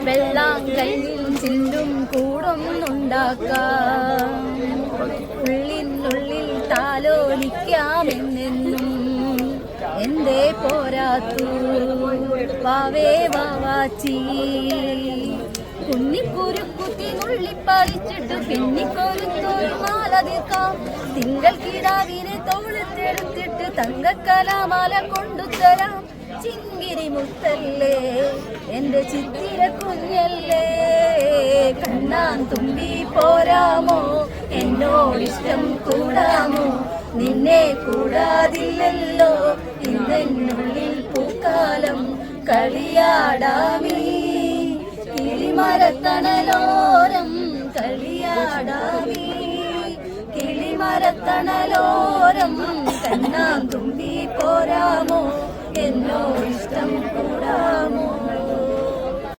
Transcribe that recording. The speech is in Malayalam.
വെള്ളാങ്കല്ലിൽ ചില്ലും കൂടൊന്നുണ്ടാക്കാം, ഉള്ളിനുള്ളിൽ താലോലിക്കാമെന്നെന്നും എന്തേ പോരാത്തു വാവേ വാവാച്ചി. കുന്നിക്കുരുക്കുത്തി നുള്ളിപ്പറിച്ചിട്ട് പിന്നിക്കൊരുത്തൊരു മാല തീർക്കാം, തിങ്കൾ കിടാവിനെ തോളത്തെടുത്തിട്ട് തങ്കക്കലാമാല കൊണ്ടുതരാം. ചിങ്കിരി മുത്തല്ലേ എന്റെ ചിത്തിര കുഞ്ഞല്ലേ, കണ്ണാൻ തുമ്പി പോരാമോ എന്നോടിഷ്ടം കൂടാമോ, നിന്നെ കൂടാതില്ലല്ലോ ഇന്നെന്നുള്ളിൽ പൂക്കാലം കളിയാടാമീ. കിളിമരത്തണലോരം കളിയാടാമീ, കിളിമരത്തണലോരം കണ്ണാൻ തുമ്പി പോരാമോ എന്നോടിഷ്ടം കൂടാമോ.